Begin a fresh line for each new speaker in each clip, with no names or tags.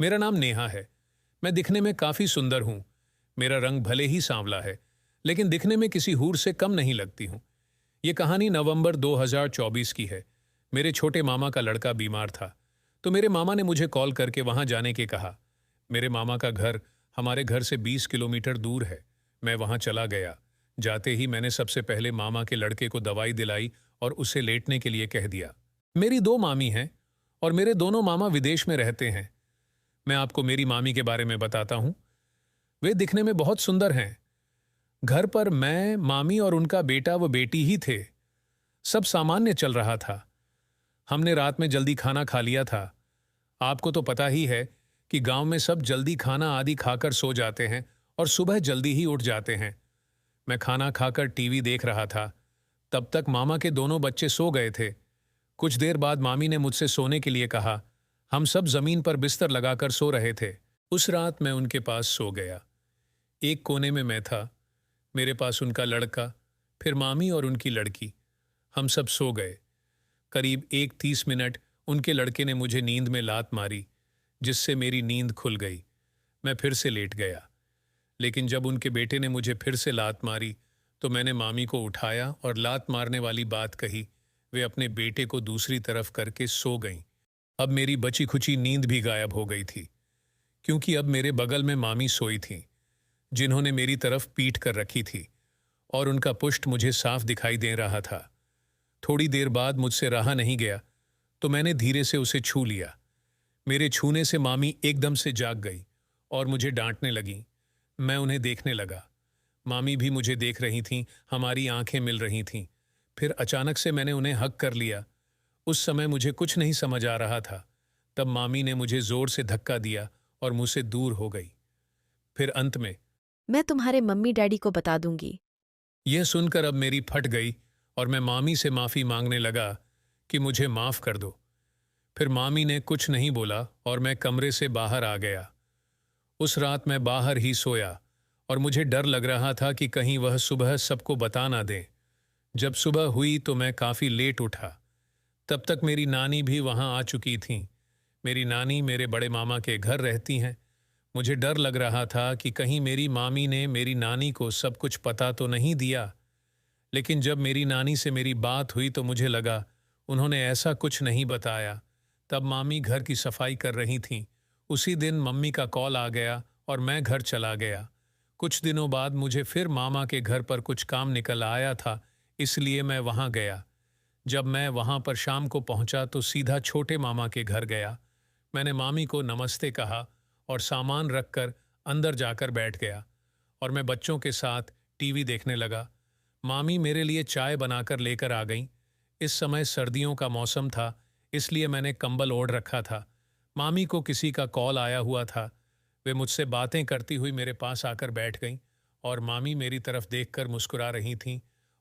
मेरा नाम नेहा है। मैं दिखने में काफी सुंदर हूँ। मेरा रंग भले ही सांवला है, लेकिन दिखने में किसी हूर से कम नहीं लगती हूँ। ये कहानी नवंबर 2024 की है। मेरे छोटे मामा का लड़का बीमार था, तो मेरे मामा ने मुझे कॉल करके वहां जाने के कहा। मेरे मामा का घर हमारे घर से 20 किलोमीटर दूर है। मैं वहां चला गया। जाते ही मैंने सबसे पहले मामा के लड़के को दवाई दिलाई और उसे लेटने के लिए कह दिया। मेरी दो मामी हैं और मेरे दोनों मामा विदेश में रहते हैं। मैं आपको मेरी मामी के बारे में बताता हूं। वे दिखने में बहुत सुंदर हैं। घर पर मैं, मामी और उनका बेटा व बेटी ही थे। सब सामान्य चल रहा था। हमने रात में जल्दी खाना खा लिया था। आपको तो पता ही है कि गांव में सब जल्दी खाना आदि खाकर सो जाते हैं और सुबह जल्दी ही उठ जाते हैं। मैं खाना खाकर टीवी देख रहा था। तब तक मामा के दोनों बच्चे सो गए थे। कुछ देर बाद मामी ने मुझसे सोने के लिए कहा। हम सब जमीन पर बिस्तर लगाकर सो रहे थे। उस रात मैं उनके पास सो गया। एक कोने में मैं था, मेरे पास उनका लड़का, फिर मामी और उनकी लड़की। हम सब सो गए। करीब 1:30 उनके लड़के ने मुझे नींद में लात मारी, जिससे मेरी नींद खुल गई। मैं फिर से लेट गया। लेकिन जब उनके बेटे ने मुझे फिर से लात मारी तो मैंने मामी को उठाया और लात मारने वाली बात कही। वे अपने बेटे को दूसरी तरफ करके सो गईं। अब मेरी बची खुची नींद भी गायब हो गई थी, क्योंकि अब मेरे बगल में मामी सोई थीं, जिन्होंने मेरी तरफ पीठ कर रखी थी और उनका पुष्ट मुझे साफ दिखाई दे रहा था। थोड़ी देर बाद मुझसे रहा नहीं गया तो मैंने धीरे से उसे छू लिया। मेरे छूने से मामी एकदम से जाग गई और मुझे डांटने लगी। मैं उन्हें देखने लगा। मामी भी मुझे देख रही थीं, हमारी आंखें मिल रही थीं। फिर अचानक से मैंने उन्हें हग कर लिया। उस समय मुझे कुछ नहीं समझ आ रहा था। तब मामी ने मुझे जोर से धक्का दिया और मुझसे दूर हो गई। फिर अंत में,
मैं तुम्हारे मम्मी डैडी को बता दूंगी।
यह सुनकर अब मेरी फट गई और मैं मामी से माफी मांगने लगा कि मुझे माफ कर दो। फिर मामी ने कुछ नहीं बोला और मैं कमरे से बाहर आ गया। उस रात मैं बाहर ही सोया और मुझे डर लग रहा था कि कहीं वह सुबह सबको बता ना दें। जब सुबह हुई तो मैं काफी लेट उठा। तब तक मेरी नानी भी वहां आ चुकी थीं। मेरी नानी मेरे बड़े मामा के घर रहती हैं। मुझे डर लग रहा था कि कहीं मेरी मामी ने मेरी नानी को सब कुछ पता तो नहीं दिया। लेकिन जब मेरी नानी से मेरी बात हुई तो मुझे लगा उन्होंने ऐसा कुछ नहीं बताया। तब मामी घर की सफाई कर रही थीं। उसी दिन मम्मी का कॉल आ गया और मैं घर चला गया। कुछ दिनों बाद मुझे फिर मामा के घर पर कुछ काम निकल आया था, इसलिए मैं वहां गया। जब मैं वहां पर शाम को पहुंचा तो सीधा छोटे मामा के घर गया। मैंने मामी को नमस्ते कहा और सामान रखकर अंदर जाकर बैठ गया और मैं बच्चों के साथ टीवी देखने लगा। मामी मेरे लिए चाय बनाकर लेकर आ गईं। इस समय सर्दियों का मौसम था, इसलिए मैंने कंबल ओढ़ रखा था। मामी को किसी का कॉल आया हुआ था। वे मुझसे बातें करती हुई मेरे पास आकर बैठ गईं और मामी मेरी तरफ देखकर मुस्कुरा रही थीं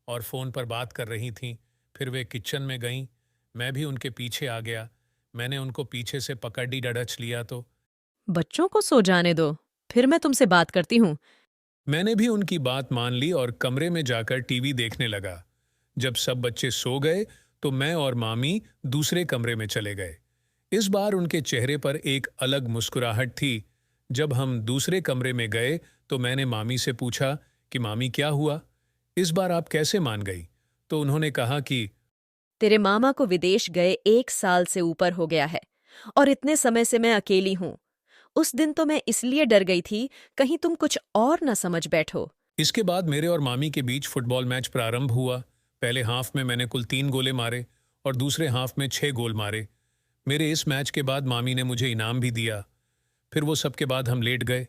और फ़ोन पर बात कर रही थीं। फिर वे किचन में गईं। मैं भी उनके पीछे आ गया। मैंने उनको पीछे से पकड़ी डडच लिया तो
बच्चों को सो जाने दो, फिर मैं तुमसे बात करती हूँ।
मैंने भी उनकी बात मान ली और कमरे में जाकर टीवी देखने लगा। जब सब बच्चे सो गए तो मैं और मामी दूसरे कमरे में चले गए। इस बार उनके चेहरे पर एक अलग मुस्कुराहट थी। जब हम दूसरे कमरे में गए तो मैंने मामी से पूछा कि मामी क्या हुआ, इस बार आप कैसे मान गई? तो उन्होंने कहा कि
तेरे मामा को विदेश गए 1 साल से ऊपर हो गया है और इतने समय से मैं अकेली हूँ। उस दिन तो मैं इसलिए डर गई थी, कहीं तुम कुछ और न समझ बैठो।
इसके बाद मेरे और मामी के बीच फुटबॉल मैच प्रारंभ हुआ। पहले हाफ में मैंने कुल 3 गोले मारे और दूसरे हाफ में 6 गोल मारे। मेरे इस मैच के बाद मामी ने मुझे इनाम भी दिया। फिर वो सब के बाद हम लेट गए।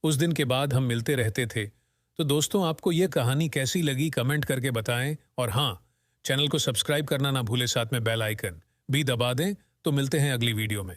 उस दिन के बाद हम मिलते रहते थे। तो दोस्तों, आपको ये कहानी कैसी लगी कमेंट करके बताएं और हाँ, चैनल को सब्सक्राइब करना ना भूले, साथ में बेल आइकन भी दबा दें। तो मिलते हैं अगली वीडियो में।